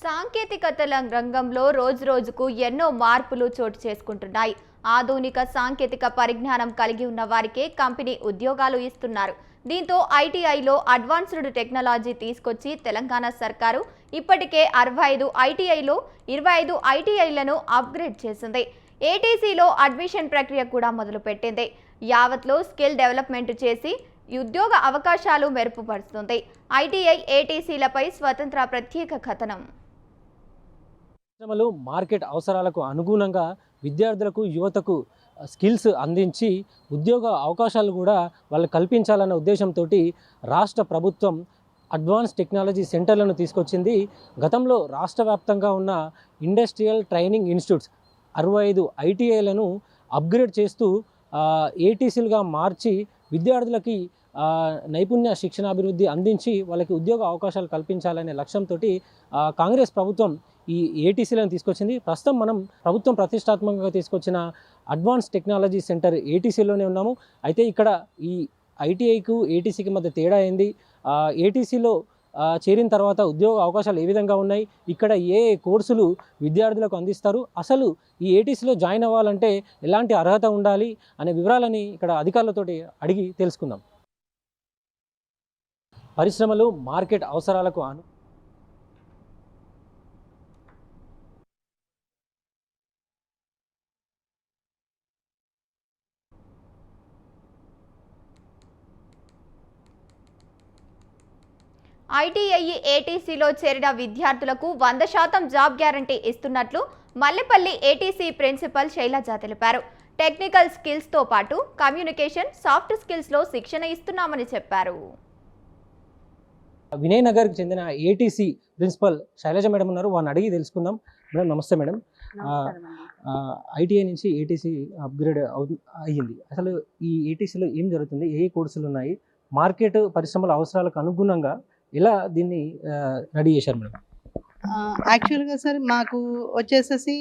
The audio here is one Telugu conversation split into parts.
సాంకేతికతల రంగంలో రోజురోజుకు ఎన్నో మార్పులు చోటు చేసుకుంటున్నాయి. ఆధునిక సాంకేతిక పరిజ్ఞానం కలిగి ఉన్న వారికే కంపెనీ ఉద్యోగాలు ఇస్తున్నారు. దీంతో ఐటీఐలో అడ్వాన్స్డ్ టెక్నాలజీ తీసుకొచ్చి తెలంగాణ సర్కారు ఇప్పటికే 65 ఐటీఐలో 25 ఐటీఐలను అప్గ్రేడ్ చేసింది. ఏటీసీలో అడ్మిషన్ ప్రక్రియ కూడా మొదలుపెట్టింది. యావత్లో స్కిల్ డెవలప్మెంట్ చేసి ఉద్యోగ అవకాశాలు మెరుగుపరుస్తుంది. ఐటీఐ ఏటీసీలపై స్వతంత్ర ప్రత్యేక కథనం. పరిశ్రమలు మార్కెట్ అవసరాలకు అనుగుణంగా విద్యార్థులకు యువతకు స్కిల్స్ అందించి ఉద్యోగ అవకాశాలు కూడా వాళ్ళు కల్పించాలన్న ఉద్దేశంతో రాష్ట్ర ప్రభుత్వం అడ్వాన్స్ టెక్నాలజీ సెంటర్లను తీసుకొచ్చింది. గతంలో రాష్ట్ర వ్యాప్తంగా ఉన్న ఇండస్ట్రియల్ ట్రైనింగ్ ఇన్స్టిట్యూట్స్ 65 ఐటీఐలను అప్గ్రేడ్ చేస్తూ ఏటీసీలుగా మార్చి విద్యార్థులకి నైపుణ్య శిక్షణాభివృద్ధి అందించి వాళ్ళకి ఉద్యోగ అవకాశాలు కల్పించాలనే లక్ష్యంతో కాంగ్రెస్ ప్రభుత్వం ఈ ఏటీసీలను తీసుకొచ్చింది. ప్రస్తుతం మనం ప్రభుత్వం ప్రతిష్టాత్మకంగా తీసుకొచ్చిన అడ్వాన్స్ టెక్నాలజీ సెంటర్ ఏటీసీలోనే ఉన్నాము. అయితే ఇక్కడ ఈ ఐటీఐకు ఏటీసీకి మధ్య తేడా ఏంది, ఏటీసీలో చేరిన తర్వాత ఉద్యోగ అవకాశాలు ఏ విధంగా ఉన్నాయి, ఇక్కడ ఏ కోర్సులు విద్యార్థులకు అందిస్తారు, అసలు ఈ ఏటీసీలో జాయిన్ అవ్వాలంటే ఎలాంటి అర్హత ఉండాలి అనే వివరాలని ఇక్కడ అధికారులతోటి అడిగి తెలుసుకుందాం. పరిశ్రమలు మార్కెట్ అవసరాలకు ఐటీఐ ఏటీసీలో చేరిన విద్యార్థులకు 100% జాబ్ గ్యారంటీ ఇస్తున్నట్లు మల్లెపల్లి ఏటీసీ ప్రిన్సిపల్ శైలజ తెలిపారు. టెక్నికల్ స్కిల్స్తో పాటు కమ్యూనికేషన్, సాఫ్ట్ స్కిల్స్లో శిక్షణ ఇస్తున్నామని చెప్పారు. వినయ్ నగర్కి చెందిన ఏటీసీ ప్రిన్సిపల్ శైలజ మేడం ఉన్నారు, వారిని అడిగి తెలుసుకుందాం. మేడం నమస్తే మేడం. ఐటీఐ నుంచి ఏటీసీ అప్గ్రేడ్ అయ్యింది. అసలు ఈ ఏటీసీలో ఏం జరుగుతుంది, ఏ కోర్సులు ఉన్నాయి, మార్కెట్ పరిశ్రమల అవసరాలకు అనుగుణంగా ఎలా దీన్ని రెడీ చేశారు మేడం? యాక్చువల్గా సార్ మాకు వచ్చేసేసి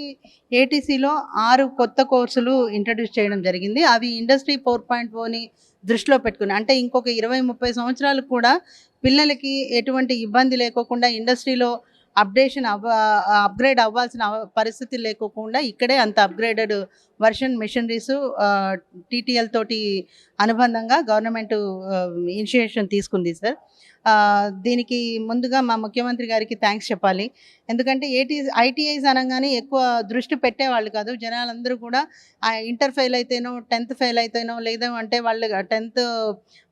ఏటీసీలో 6 కొత్త కోర్సులు ఇంట్రడ్యూస్ చేయడం జరిగింది. అవి ఇండస్ట్రీ 4.0ని దృష్టిలో పెట్టుకుని, అంటే ఇంకొక 20-30 సంవత్సరాలకు కూడా పిల్లలకి ఎటువంటి ఇబ్బంది లేకోకుండా ఇండస్ట్రీలో అప్గ్రేడ్ అవ్వాల్సిన పరిస్థితి లేకోకుండా ఇక్కడే అంత అప్గ్రేడెడ్ వర్షన్ మెషినరీస్ టీటీఎల్ తోటి అనుబంధంగా గవర్నమెంట్ ఇనిషియేషన్ తీసుకుంది సార్. దీనికి ముందుగా మా ముఖ్యమంత్రి గారికి థ్యాంక్స్ చెప్పాలి. ఎందుకంటే ఐటీఐస్ అనగానే ఎక్కువ దృష్టి పెట్టేవాళ్ళు కాదు. జనాలందరూ కూడా ఇంటర్ ఫెయిల్ అయితేనో, 10th ఫెయిల్ అయితేనో, లేదా అంటే వాళ్ళు 10th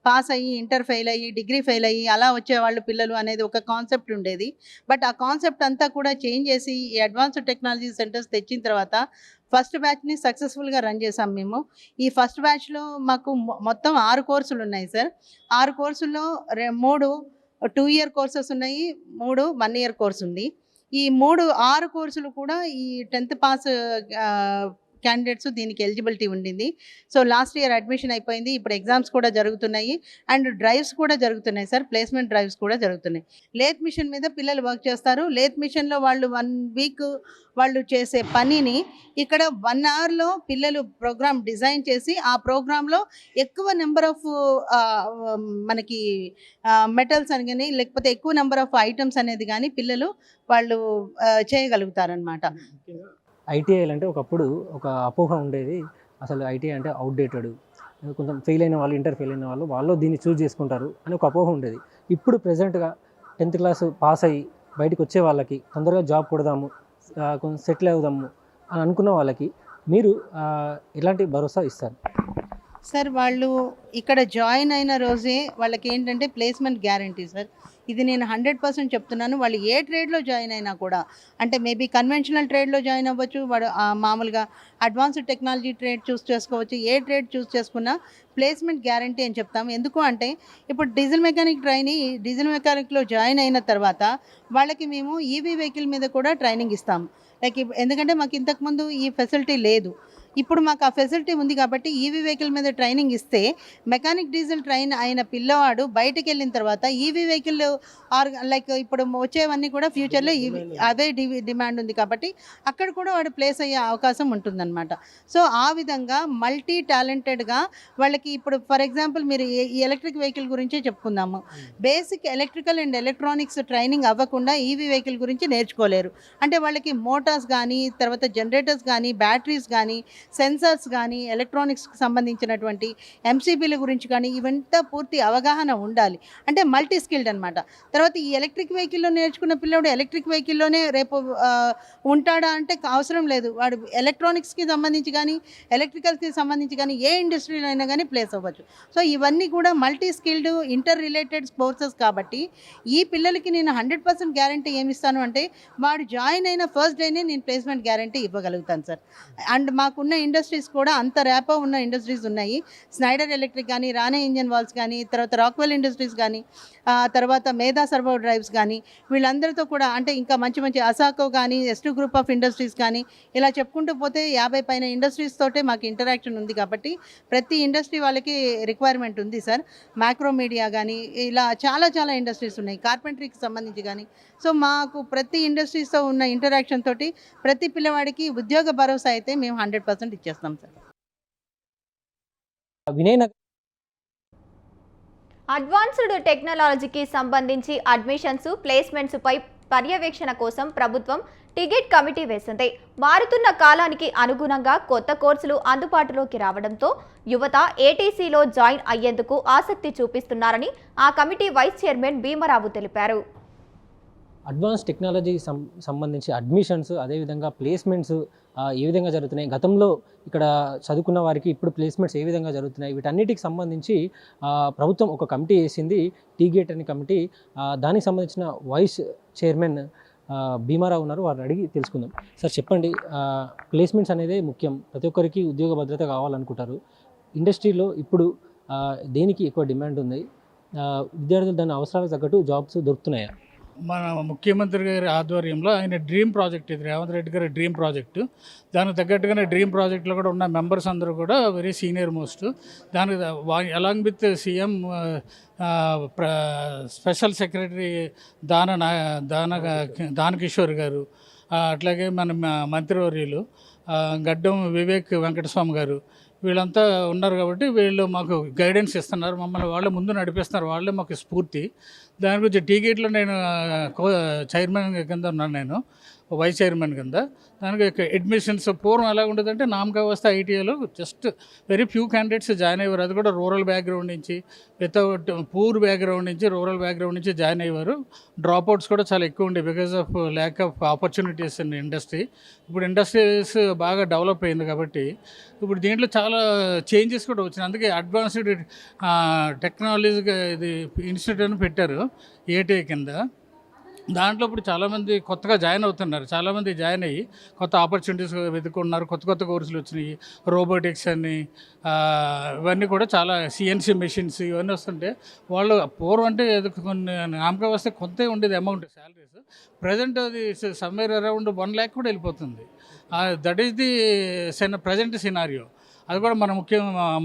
పాస్ అయ్యి ఇంటర్ ఫెయిల్ అయ్యి డిగ్రీ ఫెయిల్ అయ్యి అలా వచ్చేవాళ్ళు పిల్లలు అనేది ఒక కాన్సెప్ట్ ఉండేది. బట్ ఆ కాన్సెప్ట్ అంతా కూడా చేంజ్ చేసి ఈ అడ్వాన్స్డ్ టెక్నాలజీ సెంటర్స్ తెచ్చిన తర్వాత ఫస్ట్ బ్యాచ్ని సక్సెస్ఫుల్గా రన్ చేసాం మేము. ఈ ఫస్ట్ బ్యాచ్లో మాకు మొత్తం 6 కోర్సులు ఉన్నాయి సార్. 6 కోర్సుల్లో 3 2-year కోర్సెస్ ఉన్నాయి, 3 1-year కోర్స్ ఉంది. ఈ 6 కోర్సులు కూడా ఈ 10th పాస్ క్యాండిడేట్స్ దీనికి ఎలిజిబిలిటీ ఉండింది. సో లాస్ట్ ఇయర్ అడ్మిషన్ అయిపోయింది. ఇప్పుడు ఎగ్జామ్స్ కూడా జరుగుతున్నాయి అండ్ డ్రైవ్స్ కూడా జరుగుతున్నాయి సార్. ప్లేస్మెంట్ డ్రైవ్స్ కూడా జరుగుతున్నాయి. లేత్ మిషన్ మీద పిల్లలు వర్క్ చేస్తారు. లేత్ మిషన్లో వాళ్ళు 1 వీక్ వాళ్ళు చేసే పనిని ఇక్కడ 1 అవర్లో పిల్లలు ప్రోగ్రామ్ డిజైన్ చేసి ఆ ప్రోగ్రాంలో ఎక్కువ నెంబర్ ఆఫ్ మనకి మెటల్స్ అని కానీ లేకపోతే ఎక్కువ నెంబర్ ఆఫ్ ఐటమ్స్ అనేది కానీ పిల్లలు వాళ్ళు చేయగలుగుతారనమాట. ఐటీఐలు అంటే ఒకప్పుడు ఒక అపోహ ఉండేది, అసలు ఐటీఐ అంటే అవుట్డేటెడ్, కొంచెం ఫెయిల్ అయిన వాళ్ళు, ఇంటర్ ఫెయిల్ అయిన వాళ్ళు దీన్ని చూస్ చేసుకుంటారు అని ఒక అపోహ ఉండేది. ఇప్పుడు ప్రెజెంట్గా 10th క్లాస్ పాస్ అయ్యి బయటకు వచ్చే వాళ్ళకి తొందరగా జాబ్ కొడదాము, కొంచెం సెటిల్ అవుదాము అని అనుకున్న వాళ్ళకి మీరు ఎలాంటి భరోసా ఇస్తారు సార్? వాళ్ళు ఇక్కడ జాయిన్ అయిన రోజే వాళ్ళకి ఏంటంటే ప్లేస్మెంట్ గ్యారంటీ సార్. ఇది నేను 100% చెప్తున్నాను. వాళ్ళు ఏ ట్రేడ్లో జాయిన్ అయినా కూడా, అంటే మేబీ కన్వెన్షనల్ ట్రేడ్లో జాయిన్ అవ్వచ్చు, వాడు మామూలుగా అడ్వాన్స్డ్ టెక్నాలజీ ట్రేడ్ చూస్ చేసుకోవచ్చు. ఏ ట్రేడ్ చూస్ చేసుకున్నా ప్లేస్మెంట్ గ్యారంటీ అని చెప్తాము. ఎందుకు అంటే ఇప్పుడు డీజిల్ మెకానిక్ డీజిల్ మెకానిక్లో జాయిన్ అయిన తర్వాత వాళ్ళకి మేము ఈవీ వెహికల్ మీద కూడా ట్రైనింగ్ ఇస్తాము. లైక్ ఎందుకంటే మాకు ఇంతకుముందు ఈ ఫెసిలిటీ లేదు. ఇప్పుడు మాకు ఆ ఫెసిలిటీ ఉంది కాబట్టి ఈవీ వెహికల్ మీద ట్రైనింగ్ ఇస్తే మెకానిక్ డీజిల్ ట్రైన్ అయిన పిల్లవాడు బయటకు వెళ్ళిన తర్వాత ఈవీ వెహికల్ లైక్ ఇప్పుడు వచ్చేవన్నీ కూడా ఫ్యూచర్లో అదే డిమాండ్ ఉంది కాబట్టి అక్కడ కూడా వాడు ప్లేస్ అయ్యే అవకాశం ఉంటుందన్నమాట. సో ఆ విధంగా మల్టీ టాలెంటెడ్గా వాళ్ళకి ఇప్పుడు ఫర్ ఎగ్జాంపుల్ మీరు ఈ ఎలక్ట్రిక్ వెహికల్ గురించే చెప్పుకుందాము. Basic electrical and electronics training అవ్వకుండా ఈవీ వెహికల్ గురించి నేర్చుకోలేరు. అంటే వాళ్ళకి మోటార్స్ కానీ, తర్వాత జనరేటర్స్ కానీ, బ్యాటరీస్ కానీ, సెన్సార్స్ కానీ, ఎలక్ట్రానిక్స్కి సంబంధించినటువంటి ఎంసీబీల గురించి కానీ ఇవంతా పూర్తి అవగాహన ఉండాలి. అంటే మల్టీ స్కిల్డ్ అనమాట. తర్వాత ఈ ఎలక్ట్రిక్ వెహికల్లో నేర్చుకున్న పిల్లవాడు ఎలక్ట్రిక్ వెహికల్లోనే రేపు ఉంటాడా అంటే అవసరం లేదు. వాడు ఎలక్ట్రానిక్స్కి సంబంధించి కానీ, ఎలక్ట్రికల్స్కి సంబంధించి కానీ ఏ ఇండస్ట్రీలో అయినా కానీ ప్లేస్ అవ్వచ్చు. సో ఇవన్నీ కూడా multi skilled inter related courses కాబట్టి ఈ పిల్లలకి నేను 100% గ్యారంటీ ఏమిస్తాను అంటే వాడు జాయిన్ అయిన ఫస్ట్ డేనే నేను ప్లేస్మెంట్ గ్యారంటీ ఇవ్వగలుగుతాను సార్. అండ్ మాకున్న ఇండస్ట్రీస్ కూడా అంత ర్యాపో ఉన్న ఇండస్ట్రీస్ ఉన్నాయి. స్నైడర్ ఎలక్ట్రిక్ కానీ, రానే ఇంజన్ వాల్స్ కానీ, తర్వాత రాక్వెల్ ఇండస్ట్రీస్ కానీ, తర్వాత మేధా సర్వో డ్రైవ్స్ కానీ, వీళ్ళందరితో కూడా అంటే ఇంకా మంచి మంచి అసాకో కానీ, S2 గ్రూప్ ఆఫ్ ఇండస్ట్రీస్ కానీ ఇలా చెప్పుకుంటూ పోతే 50 పైన ఇండస్ట్రీస్ తోటే మాకు ఇంటరాక్షన్ ఉంది కాబట్టి ప్రతి ఇండస్ట్రీ వాళ్ళకి రిక్వైర్మెంట్ ఉంది సార్. మైక్రోమీడియా కానీ ఇలా చాలా చాలా ఇండస్ట్రీస్ ఉన్నాయి, కార్పెంటరీకి సంబంధించి కానీ. సో మాకు ప్రతి ఇండస్ట్రీస్తో ఉన్న ఇంటరాక్షన్ తోటి ప్రతి పిల్లవాడికి ఉద్యోగ భరోసా అయితే మేము 100% ఇచ్చేస్తాం సార్. వినయ్ నగర్ అడ్వాన్స్డ్ టెక్నాలజీకి సంబంధించి అడ్మిషన్స్, ప్లేస్మెంట్స్ పై పర్యవేక్షణ కోసం ప్రభుత్వం టికెట్ కమిటీ వేసింది. మారుతున్న కాలానికి అనుగుణంగా కొత్త కోర్సులు అందుబాటులోకి రావడంతో యువత ఏటీసీలో జాయిన్ అయ్యేందుకు ఆసక్తి చూపిస్తున్నారని ఆ కమిటీ వైస్ చైర్మన్ భీమరావు తెలిపారు. అడ్వాన్స్ టెక్నాలజీ సంబంధించి అడ్మిషన్స్, అదేవిధంగా ప్లేస్మెంట్స్ ఏ విధంగా జరుగుతున్నాయి, గతంలో ఇక్కడ చదువుకున్న వారికి ఇప్పుడు ప్లేస్మెంట్స్ ఏ విధంగా జరుగుతున్నాయి, వీటన్నిటికి సంబంధించి ప్రభుత్వం ఒక కమిటీ వేసింది, టీగేట్ అనే కమిటీ. దానికి సంబంధించిన వైస్ చైర్మన్ భీమారావు ఉన్నారు, వారిని అడిగి తెలుసుకుందాం. సార్ చెప్పండి, ప్లేస్మెంట్స్ అనేది ముఖ్యం, ప్రతి ఒక్కరికి ఉద్యోగ భద్రత కావాలనుకుంటారు. ఇండస్ట్రీలో ఇప్పుడు దేనికి ఎక్కువ డిమాండ్ ఉంది, విద్యార్థులు దాని అవసరాలకు తగ్గట్టు జాబ్స్ దొరుకుతున్నాయా? మన ముఖ్యమంత్రి గారి ఆధ్వర్యంలో ఆయన డ్రీమ్ ప్రాజెక్ట్ ఇది, రేవంత్ రెడ్డి గారి డ్రీమ్ ప్రాజెక్టు. దానికి తగ్గట్టుగానే డ్రీమ్ ప్రాజెక్ట్లో కూడా ఉన్న మెంబర్స్ అందరూ కూడా వెరీ సీనియర్ మోస్ట్. దానికి along with CM special secretary Danakishore గారు, అట్లాగే మన మంత్రివర్యులు గడ్డం వివేక్ వెంకటస్వామి గారు, వీళ్ళంతా ఉన్నారు కాబట్టి వీళ్ళు మాకు గైడెన్స్ ఇస్తున్నారు, మమ్మల్ని వాళ్ళే ముందు నడిపిస్తున్నారు, వాళ్ళే మాకు స్ఫూర్తి. దాని గురించి టీగేట్లో నేను చైర్మన్ కింద ఉన్నాను, నేను వైస్ చైర్మన్ కింద. దానికి అడ్మిషన్స్ పూర్వం ఎలా ఉండేదంటే నామకా వస్తే ఐటీఐలో just very few candidates join అయ్యేవారు, అది కూడా రూరల్ బ్యాక్గ్రౌండ్ నుంచి, వితౌట్ పూర్ బ్యాక్గ్రౌండ్ నుంచి, రూరల్ బ్యాక్గ్రౌండ్ నుంచి జాయిన్ అయ్యేవారు. డ్రాప్అవుట్స్ కూడా చాలా ఎక్కువ ఉండే because of lack of opportunities in industry. ఇప్పుడు ఇండస్ట్రీస్ బాగా డెవలప్ అయింది కాబట్టి ఇప్పుడు దీంట్లో చాలా చేంజెస్ కూడా వచ్చినాయి. అందుకే అడ్వాన్స్డ్ టెక్నాలజీ ఇది ఇన్స్టిట్యూట్ అని పెట్టారు ఏటీఐ కింద. దాంట్లో ఇప్పుడు చాలామంది కొత్తగా జాయిన్ అవుతున్నారు, చాలామంది జాయిన్ అయ్యి కొత్త ఆపర్చునిటీస్ వెతుకున్నారు, కొత్త కొత్త కోర్సులు వచ్చినాయి, రోబోటిక్స్ అని ఇవన్నీ కూడా చాలా సిఎన్సీ మెషిన్స్ ఇవన్నీ వస్తుంటే వాళ్ళు పూర్వం అంటే కొన్ని నామకా వస్తే కొంత ఉండేది అమౌంట్ శాలరీస్, ప్రజెంట్ అది సమ్వేర్ అరౌండ్ 1 lakh కూడా వెళ్ళిపోతుంది. That is the present scenario. అది కూడా మన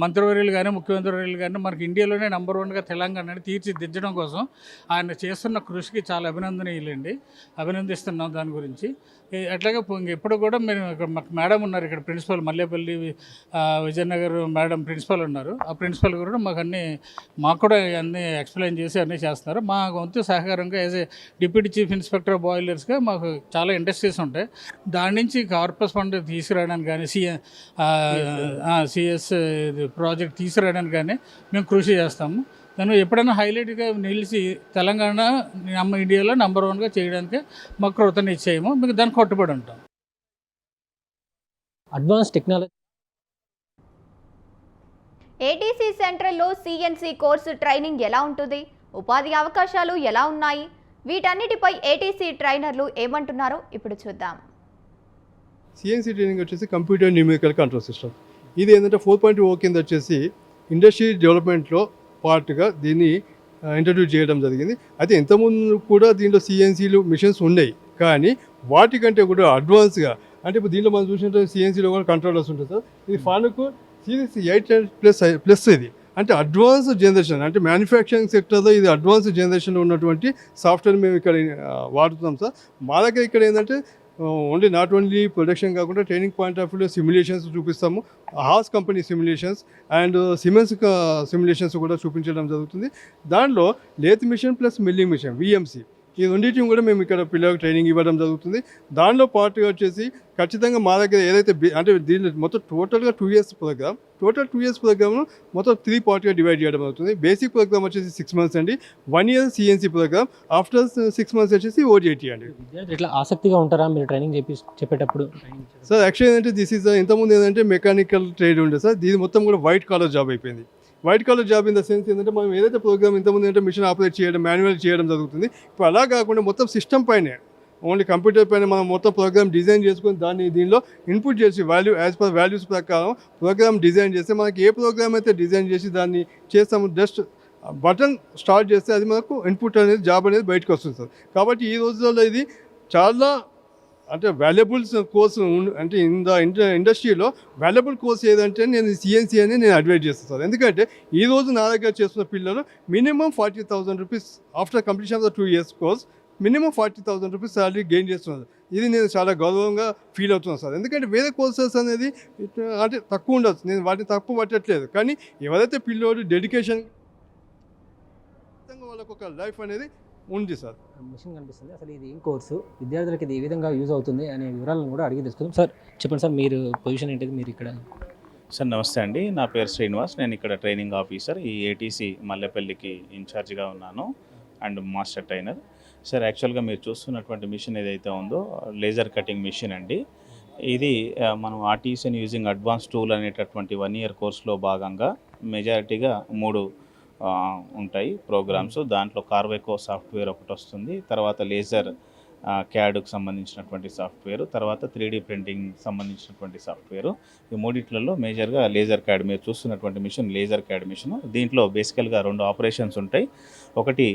మంత్రివర్యులు కానీ, ముఖ్యమంత్రి వర్యులు కానీ మనకి ఇండియాలోనే నెంబర్ 1గా తెలంగాణని తీర్చిదిద్దడం కోసం ఆయన చేస్తున్న కృషికి చాలా అభినందనీయులండి, అభినందిస్తున్నాం దాని గురించి. అట్లాగే ఎప్పుడు కూడా మీరు మాకు మేడం ఉన్నారు ఇక్కడ, principal Mallepalli Vijayanagar madam principal ఉన్నారు. ఆ ప్రిన్సిపల్ కూడా మాకు కూడా అన్నీ ఎక్స్ప్లెయిన్ చేసి అన్నీ చేస్తున్నారు. మా వంతు సహకారంగా as a deputy chief inspector బాయిలర్స్గా మాకు చాలా ఇండస్ట్రీస్ ఉంటాయి. దాని నుంచి కార్పస్ ఫండ్ తీసుకురావడానికి కానీ, సిఎస్ ప్రాజెక్ట్ తీసుకురావడానికి కానీ మేము కృషి చేస్తాము. దాన్ని ఎప్పుడైనా హైలైట్గా నిలిచి తెలంగాణ ఇండియాలో నెంబర్ 1గా చేయడానికి మాకు కృత నిశ్చయము, మీకు దాన్ని కట్టుబడి ఉంటాం. అడ్వాన్స్ టెక్నాలజీ ఏటీసీ సెంట్రల్లో సిఎన్సీ కోర్సు ట్రైనింగ్ ఎలా ఉంటుంది, ఉపాధి అవకాశాలు ఎలా ఉన్నాయి, వీటన్నిటిపై ఏటీసీ ట్రైనర్లు ఏమంటున్నారో ఇప్పుడు చూద్దాం. సిఎన్సీ ట్రైనింగ్ వచ్చేసి కంప్యూటర్ న్యూమరికల్ కంట్రోల్ సిస్టమ్. ఇది ఏంటంటే 4.0 కింద వచ్చేసి ఇండస్ట్రీ డెవలప్మెంట్లో పార్ట్గా దీన్ని ఇంట్రడ్యూస్ చేయడం జరిగింది. అయితే ఇంతకుముందు కూడా దీంట్లో సిఎన్సీలు మిషన్స్ ఉన్నాయి, కానీ వాటికంటే కూడా అడ్వాన్స్గా అంటే ఇప్పుడు దీంట్లో మనం చూసినట్టు సిఎన్సీలో కూడా కంట్రోలర్స్ ఉంటుంది సార్. ఇది ఫానుకు సిరీస్ 8++ ఇది అంటే అడ్వాన్స్ జనరేషన్, అంటే మ్యానుఫ్యాక్చరింగ్ సెక్టర్లో ఇది అడ్వాన్స్ జనరేషన్లో ఉన్నటువంటి సాఫ్ట్వేర్ మేము ఇక్కడ వాడుతున్నాం సార్. మా దగ్గర ఇక్కడ ఏంటంటే ఓన్లీ నాట్ ఓన్లీ ప్రొడక్షన్ కాకుండా ట్రైనింగ్ పాయింట్ ఆఫ్ వ్యూలో సిమ్యులేషన్స్ చూపిస్తాము. Haas company simulations and Siemens simulations కూడా చూపించడం జరుగుతుంది. దాంట్లో lathe machine plus milling machine VMC ఈ రెండింటిని కూడా మేము ఇక్కడ పిల్లలకు ట్రైనింగ్ ఇవ్వడం జరుగుతుంది. దానిలో పార్ట్గా వచ్చేసి ఖచ్చితంగా మా దగ్గర ఏదైతే అంటే దీనిలో మొత్తం టోటల్గా 2 years ప్రోగ్రామ్, టోటల్ 2 years ప్రోగ్రామ్ను మొత్తం 3 పార్ట్గా డివైడ్ చేయడం అవుతుంది. బేసిక్ ప్రోగ్రామ్ వచ్చేసి 6 months అండి, 1 year CNC program, after 6 months వచ్చేసి ఓజేటీ అండి. విద్యార్థులు ఇట్లా ఆసక్తిగా ఉంటారా మీరు ట్రైనింగ్ చెప్పేటప్పుడు? సార్ యాక్చువల్లీ ఏంటంటే దిస్ ఈజ్ ఇంతకుముందు ఏంటంటే మెకానికల్ ట్రేడ్ ఉండే సార్, దీని మొత్తం కూడా వైట్ కాలర్ జాబ్ అయిపోయింది. White collar job in the sense ఏంటంటే మనం ఏదైతే ప్రోగ్రామ్ ఇంతకుముందు ఏంటంటే మిషన్ ఆపరేట్ చేయడం, మాన్యువల్ చేయడం జరుగుతుంది. ఇప్పుడు అలా కాకుండా మొత్తం సిస్టమ్ పైనే, ఓన్లీ కంప్యూటర్ పైన మనం మొత్తం ప్రోగ్రామ్ డిజైన్ చేసుకొని దాన్ని దీనిలో ఇన్పుట్ చేసి యాజ్ పర్ వాల్యూస్ ప్రకారం ప్రోగ్రామ్ డిజైన్ చేస్తే మనకి ఏ ప్రోగ్రామ్ అయితే డిజైన్ చేసి దాన్ని చేస్తాము, జస్ట్ బటన్ స్టార్ట్ చేస్తే అది మనకు ఇన్పుట్ అనేది జాబ్ అనేది బయటకు వస్తుంది సార్. కాబట్టి ఈ రోజుల్లో ఇది చాలా అంటే వాల్యుబుల్స్ కోర్స్ అంటే ఇండస్ట్రీలో వాల్యుబుల్ కోర్స్ ఏదంటే నేను సిఎన్సీ అని నేను అడ్వైజ్ చేస్తాను సార్. ఎందుకంటే ఈ రోజు నా దగ్గర చేస్తున్న పిల్లలు minimum 40,000 rupees after completion of the 2 years course minimum 40,000 rupees salary gain చేస్తున్నారు. ఇది నేను చాలా గౌరవంగా ఫీల్ అవుతున్నాను సార్. ఎందుకంటే వేరే కోర్సెస్ అనేది అంటే తక్కువ ఉండొచ్చు, నేను వాటిని తక్కువ పట్టట్లేదు. కానీ ఎవరైతే పిల్లోడు డెడికేషన్ వాళ్ళకు ఒక లైఫ్ అనేది ఉంది సార్. మిషన్ కనిపిస్తుంది, అసలు ఇది ఏం కోర్సు, విద్యార్థులకి ఇది ఏ విధంగా యూజ్ అవుతుంది అనే వివరాలను కూడా అడిగి తెలుసుకుందాం. సార్ చెప్పండి సార్, మీరు పొజిషన్ ఏంటిది, మీరు ఇక్కడ? సార్ నమస్తే అండి, నా పేరు శ్రీనివాస్, నేను ఇక్కడ ట్రైనింగ్ ఆఫీసర్, ఈ ఏటీసీ మల్లెపల్లికి ఇన్ఛార్జ్గా ఉన్నాను అండ్ మాస్టర్ ట్రైనర్. సార్ యాక్చువల్గా మీరు చూస్తున్నటువంటి మిషన్ ఏదైతే ఉందో లేజర్ కటింగ్ మిషన్ అండి. ఇది మనం ఆర్టీసీని యూజింగ్ అడ్వాన్స్ టూల్ అనేటటువంటి 1 year కోర్సులో భాగంగా మెజారిటీగా 3 ఉంటాయి ప్రోగ్రామ్స్. దాంట్లో కార్వెకో సాఫ్ట్వేర్ ఒకటి వస్తుంది, తర్వాత లేజర్ క్యాడ్కి సంబంధించినటువంటి సాఫ్ట్వేర్, తర్వాత 3D ప్రింటింగ్ సంబంధించినటువంటి సాఫ్ట్వేరు. ఈ మూడిట్లలో మేజర్గా లేజర్ క్యాడ్, మీరు చూస్తున్నటువంటి మిషన్ లేజర్ క్యాడ్ మిషన్. దీంట్లో బేసికల్గా 2 ఆపరేషన్స్ ఉంటాయి. ఒకటి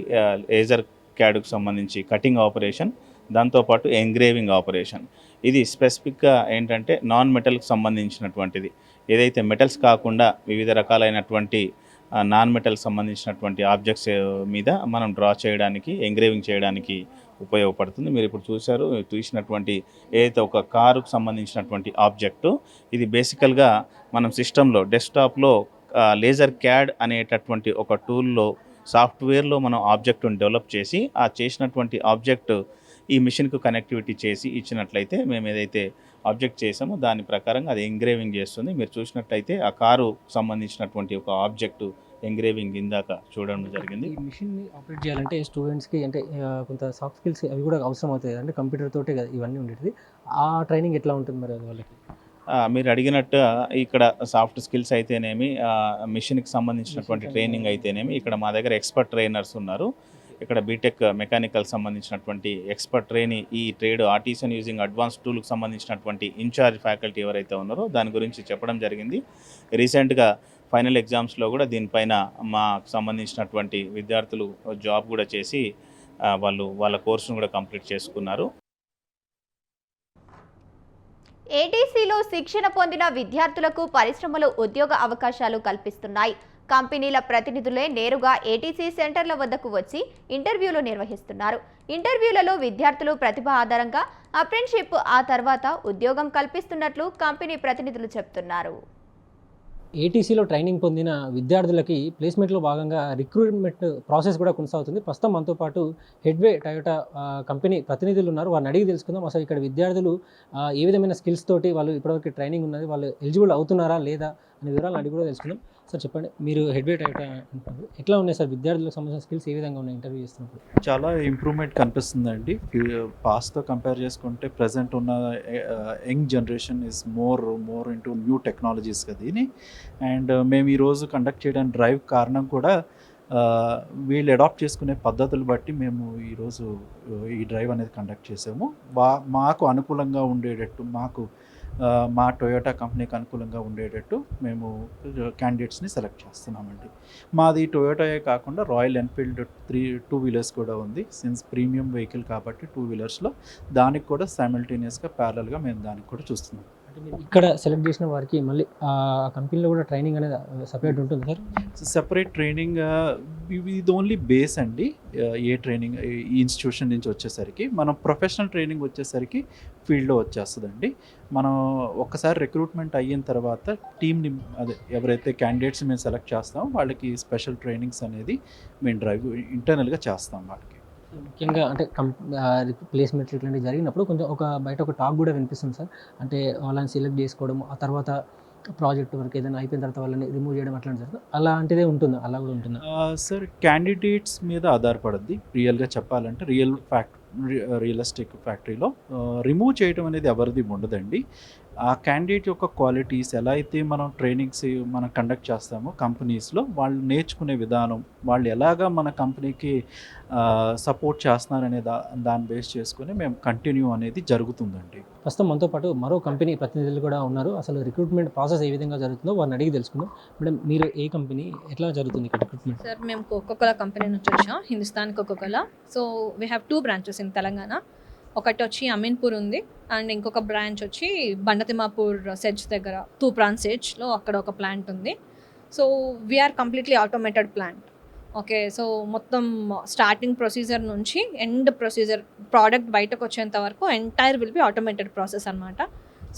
లేజర్ క్యాడ్కి సంబంధించి కటింగ్ ఆపరేషన్, దాంతోపాటు ఎంగ్రేవింగ్ ఆపరేషన్. ఇది స్పెసిఫిక్గా ఏంటంటే నాన్ మెటల్కి సంబంధించినటువంటిది. ఏదైతే మెటల్స్ కాకుండా వివిధ రకాలైనటువంటి నాన్ మెటల్ సంబంధించినటువంటి ఆబ్జెక్ట్స్ మీద మనం డ్రా చేయడానికి, ఎంగ్రేవింగ్ చేయడానికి ఉపయోగపడుతుంది. మీరు ఇప్పుడు చూసినటువంటి ఏదైతే ఒక కారుకు సంబంధించినటువంటి ఆబ్జెక్టు, ఇది బేసికల్గా మనం సిస్టంలో డెస్క్టాప్లో లేజర్ క్యాడ్ అనేటటువంటి ఒక టూల్లో సాఫ్ట్వేర్లో మనం ఆబ్జెక్టును డెవలప్ చేసి ఆ చేసినటువంటి ఆబ్జెక్ట్ ఈ మిషన్కు కనెక్టివిటీ చేసి ఇచ్చినట్లయితే మేము ఏదైతే ఆబ్జెక్ట్ చేసామో దాని ప్రకారంగా అది ఎంగ్రేవింగ్ చేస్తుంది. మీరు చూసినట్లయితే ఆ కారు సంబంధించినటువంటి ఒక ఆబ్జెక్టు ఎంగ్రేవింగ్ ఇందాక చూడడం జరిగింది. ఈ మిషన్ని ఆపరేట్ చేయాలంటే స్టూడెంట్స్కి అంటే కొంత సాఫ్ట్ స్కిల్స్ అవి కూడా అవసరం అవుతాయి, అంటే కంప్యూటర్ తోటే కదా ఇవన్నీ ఉండేది. ఆ ట్రైనింగ్ ఎట్లా ఉంటుంది మరి వాళ్ళకి? మీరు అడిగినట్టు ఇక్కడ సాఫ్ట్ స్కిల్స్ అయితేనేమి, మిషన్కి సంబంధించినటువంటి ట్రైనింగ్ అయితేనేమి, ఇక్కడ మా దగ్గర ఎక్స్పర్ట్ ట్రైనర్స్ ఉన్నారు. ఇక్కడ బీటెక్ మెకానికల్ సంబంధించినటువంటి ఎక్స్పర్ట్ ట్రైనీ ఈ ట్రేడ్ ఆర్టీసన్ యూజింగ్ అడ్వాన్స్ టూల్కి సంబంధించినటువంటి ఇన్ఛార్జ్ ఫ్యాకల్టీ ఎవరైతే ఉన్నారో దాని గురించి చెప్పడం జరిగింది. రీసెంట్గా ఫైనల్ ఎగ్జామ్స్లో కూడా దీనిపైన మాకు సంబంధించినటువంటి విద్యార్థులు జాబ్ కూడా చేసి వాళ్ళ కోర్సును కూడా కంప్లీట్ చేసుకున్నారు. ఏటీసీలో శిక్షణ పొందిన విద్యార్థులకు పరిశ్రమలు ఉద్యోగ అవకాశాలు కల్పిస్తున్నాయి. కంపెనీల ప్రతినిధులే నేరుగా ఏటీసీ సెంటర్ల వద్దకు వచ్చి ఇంటర్వ్యూలు నిర్వహిస్తున్నారు. ఇంటర్వ్యూలలో విద్యార్థులు ప్రతిభ ఆధారంగా అప్రెంటిస్‌షిప్, ఆ తర్వాత ఉద్యోగం కల్పిస్తున్నట్లు కంపెనీ ప్రతినిధులు చెబుతున్నారు. ఏటీసీలో ట్రైనింగ్ పొందిన విద్యార్థులకి ప్లేస్మెంట్లో భాగంగా రిక్రూట్మెంట్ ప్రాసెస్ కూడా కొనసాగుతుంది. ప్రస్తుతం మనతో పాటు హెడ్వే టయోటా కంపెనీ ప్రతినిధులు ఉన్నారు. వారిని అడిగి తెలుసుకుందాం అసలు ఇక్కడ విద్యార్థులు ఏ విధమైన స్కిల్స్ తోటి వాళ్ళు ఇప్పటివరకు ట్రైనింగ్ ఉన్నది, వాళ్ళు ఎలిజిబుల్ అవుతున్నారా లేదా అనే వివరాలను అడిగి కూడా తెలుసుకుందాం. సార్ చెప్పండి, మీరు హెడ్వే టయోటా అంటున్నారు, ఎట్లా ఉన్నాయి సార్ విద్యార్థులకు సంబంధించిన స్కిల్స్ ఏ విధంగా ఉన్నాయి ఇంటర్వ్యూ చేస్తున్నప్పుడు? చాలా ఇంప్రూవ్మెంట్ కనిపిస్తుందండి. పాస్ట్తో కంపేర్ చేసుకుంటే ప్రజెంట్ ఉన్న young generation is more into new technologies కదీని. అండ్ మేము ఈరోజు కండక్ట్ చేయడానికి డ్రైవ్ కారణం కూడా వీళ్ళు అడాప్ట్ చేసుకునే పద్ధతులు బట్టి మేము ఈరోజు ఈ డ్రైవ్ అనేది కండక్ట్ చేసాము. మాకు అనుకూలంగా ఉండేటట్టు, మాకు మా టొయోటా కంపెనీకి అనుకూలంగా ఉండేటట్టు మేము క్యాండిడేట్స్ని సెలెక్ట్ చేస్తున్నామండి. మాది టొయోటాయే కాకుండా రాయల్ ఎన్ఫీల్డ్ 2 వీలర్స్ కూడా ఉంది. సిన్స్ ప్రీమియం వెహికల్ కాబట్టి 2 వీలర్స్లో దానికి కూడా సైమల్టేనియస్గా ప్యారలల్గా మేము దానికి కూడా చూస్తున్నాం. అంటే మీరు ఇక్కడ సెలెక్ట్ చేసిన వారికి మళ్ళీ ఆ కంపెనీలో కూడా ట్రైనింగ్ అనేది సపరేట్ ఉంటుంది సార్? సో సెపరేట్ ట్రైనింగ్ ఇది ఓన్లీ బేస్ అండి. ఏ ట్రైనింగ్ ఈ ఇన్స్టిట్యూషన్ నుంచి వచ్చేసరికి మనం ప్రొఫెషనల్ ట్రైనింగ్ వచ్చేసరికి ఫీల్డ్లో వచ్చేస్తుందండి. మనం ఒక్కసారి రిక్రూట్మెంట్ అయిన తర్వాత టీమ్ని అదే ఎవరైతే క్యాండిడేట్స్ మేము సెలెక్ట్ చేస్తామో వాళ్ళకి స్పెషల్ ట్రైనింగ్స్ అనేది మేము డ్రైవ్ ఇంటర్నల్గా చేస్తాం వాళ్ళకి. ముఖ్యంగా అంటే ప్లేస్మెంట్ ఇట్లాంటివి జరిగినప్పుడు కొంచెం బయట ఒక టాక్ కూడా వినిపిస్తుంది సార్. అంటే వాళ్ళని సెలెక్ట్ చేసుకోవడం, ఆ తర్వాత ప్రాజెక్ట్ వర్క్ ఏదైనా అయిపోయిన తర్వాత వాళ్ళని రిమూవ్ చేయడం అట్లాంటి జరుగుతుంది. అలాంటిదే ఉంటుందా? అలా కూడా ఉంటుందా? సార్ క్యాండిడేట్స్ మీద ఆధారపడద్ది. రియల్గా చెప్పాలంటే రియలిస్టిక్ ఫ్యాక్టరీలో రిమూవ్ చేయడం అనేది ఎవరిది ఉండదండి. ఆ క్యాండిడేట్ యొక్క క్వాలిటీస్ ఎలా అయితే మనం ట్రైనింగ్స్ మనం కండక్ట్ చేస్తామో కంపెనీస్లో వాళ్ళు నేర్చుకునే విధానం, వాళ్ళు ఎలాగా మన కంపెనీకి సపోర్ట్ చేస్తున్నారనే దాన్ని బేస్ చేసుకొని మేము కంటిన్యూ అనేది జరుగుతుందండి. ప్రస్తుతం మనతో పాటు మరో కంపెనీ ప్రతినిధులు కూడా ఉన్నారు. అసలు రిక్రూట్మెంట్ ప్రాసెస్ ఏ విధంగా జరుగుతుందో వారిని అడిగి తెలుసుకుందాం. మేడం, మీరు ఏ కంపెనీ, ఎట్లా జరుగుతుంది ఇక్కడ రిక్రూట్మెంట్? సార్ మేము కోకోకోలా కంపెనీ నుంచి వచ్చాం, Hindustan Coca Cola. So we have 2 branches in Telangana. ఒకటి వచ్చి అమీన్పూర్ ఉంది అండ్ ఇంకొక బ్రాంచ్ వచ్చి బండతిమాపూర్ సెజ్ దగ్గర తూప్రాన్ సెజ్లో అక్కడ ఒక ప్లాంట్ ఉంది. So we are completely automated plant. Okay, so మొత్తం స్టార్టింగ్ ప్రొసీజర్ నుంచి ఎండ్ ప్రొసీజర్ ప్రోడక్ట్ బయటకు వచ్చేంత వరకు entire will be automated process అనమాట.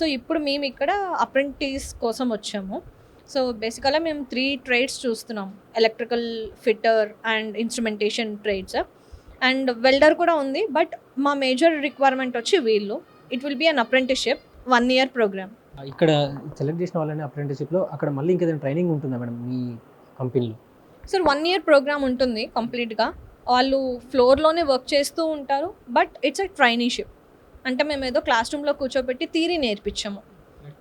సో ఇప్పుడు మేము ఇక్కడ అప్రెంటిస్ కోసం వచ్చాము. సో బేసికల్గా మేము 3 ట్రేడ్స్ చూస్తున్నాం: electrical, fitter and instrumentation trades. And welder కూడా ఉంది, బట్ మా మేజర్ రిక్వైర్మెంట్ వచ్చి వీళ్ళు. It will be an apprenticeship 1 year program. ఇక్కడ సెలెక్ట్ చేసిన వాళ్ళని అప్రెంటిస్షిప్లో అక్కడ మళ్ళీ ఇంకేదైనా ట్రైనింగ్ ఉంటుందా మేడం మీ కంపెనీలో? సార్ 1 year ప్రోగ్రామ్ ఉంటుంది కంప్లీట్గా. వాళ్ళు ఫ్లోర్లోనే వర్క్ చేస్తూ ఉంటారు, బట్ ఇట్స్ ఎ ట్రైనీషిప్. అంటే మేము ఏదో క్లాస్ రూమ్లో కూర్చోబెట్టి థియరీ నేర్పించాము.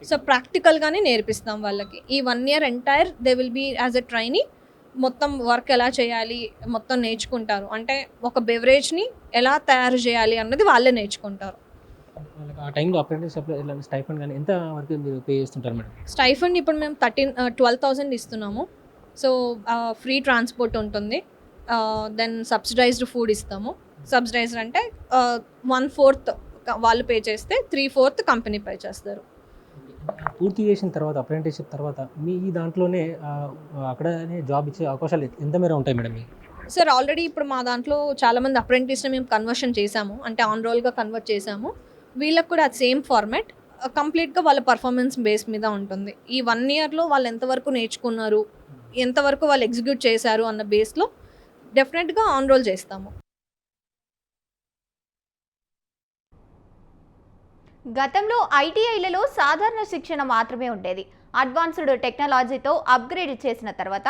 సో ప్రాక్టికల్గానే నేర్పిస్తాం వాళ్ళకి. ఈ 1 year entire they will be as a trainee. మొత్తం వర్క్ ఎలా చేయాలి మొత్తం నేర్చుకుంటారు. అంటే ఒక బెవరేజ్ని ఎలా తయారు చేయాలి అన్నది వాళ్ళే నేర్చుకుంటారు. ఆ టైంలో అప్రెంటిస్షిప్ స్టైఫండ్ కానీ ఎంత వరకు మీరు పే చేస్తుంటారు మేడం? స్టైఫండ్ ఇప్పుడు మేము 12,000 ఇస్తున్నాము. సో ఫ్రీ ట్రాన్స్పోర్ట్ ఉంటుంది. దెన్ సబ్సిడైజ్డ్ ఫుడ్ ఇస్తాము. సబ్సిడైజ్డ్ అంటే 1/4 వాళ్ళు పే చేస్తే 3/4 కంపెనీ పే చేస్తారు. పూర్తి చేసిన తర్వాత అప్రెంటిస్షిప్ తర్వాత మీ దాంట్లోనే అక్కడనే జాబ్ ఇచ్చే అవకాశాలు ఎంత మేర ఉంటాయి మేడం? సార్ ఆల్రెడీ ఇప్పుడు మా దాంట్లో చాలామంది అప్రెంటిస్ని మేము కన్వర్షన్ చేసాము, అంటే ఆన్ రోల్గా కన్వర్ట్ చేసాము. వీళ్ళకి కూడా అది సేమ్ ఫార్మాట్, కంప్లీట్గా వాళ్ళ పర్ఫార్మెన్స్ బేస్ మీద ఉంటుంది. ఈ 1 yearలో వాళ్ళు ఎంతవరకు నేర్చుకున్నారు, ఎంతవరకు వాళ్ళు ఎగ్జిక్యూట్ చేశారు అన్న బేస్లో డెఫినెట్గా ఆన్ రోల్ చేస్తాము. గతంలో ఐటీఐలలో సాధారణ శిక్షణ మాత్రమే ఉండేది. అడ్వాన్స్డ్ టెక్నాలజీతో అప్గ్రేడ్ చేసిన తర్వాత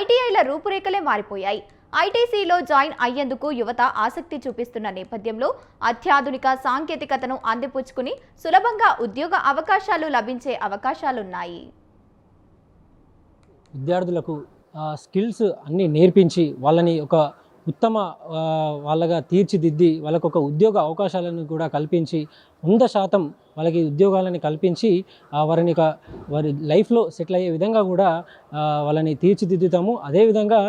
ఐటీఐల రూపురేఖలే మారిపోయాయి. ఐటీసీలో జాయిన్ అయ్యేందుకు యువత ఆసక్తి చూపిస్తున్న నేపథ్యంలో అత్యాధునిక సాంకేతికతను అందిపుచ్చుకుని సులభంగా ఉద్యోగ అవకాశాలు లభించే అవకాశాలున్నాయి. విద్యార్థులకు స్కిల్స్ అన్నీ నేర్పించి వాళ్ళని ఒక ఉత్తమ వాళ్ళగా తీర్చిదిద్ది వాళ్ళకు ఒక ఉద్యోగ అవకాశాలను కూడా కల్పించి 100% వాళ్ళకి ఉద్యోగాలను కల్పించి వారి లైఫ్లో సెటిల్ అయ్యే విధంగా కూడా వాళ్ళని తీర్చిదిద్దుతాము. అదేవిధంగా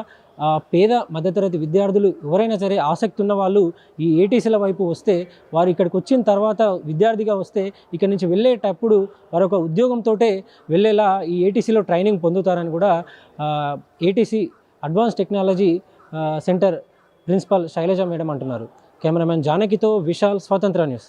పేద మధ్యతరగతి విద్యార్థులు ఎవరైనా సరే ఆసక్తి ఉన్న వాళ్ళు ఈ ఏటీసీల వైపు వస్తే, వారు ఇక్కడికి వచ్చిన తర్వాత విద్యార్థిగా వస్తే ఇక్కడి నుంచి వెళ్ళేటప్పుడు వారు ఒక ఉద్యోగంతో వెళ్ళేలా ఈ ఏటీసీలో ట్రైనింగ్ పొందుతారని కూడా ATC advance technology centre principal Shailaja madam అంటున్నారు. కెమెరామెన్ జానకితో విశాల్, స్వతంత్ర న్యూస్.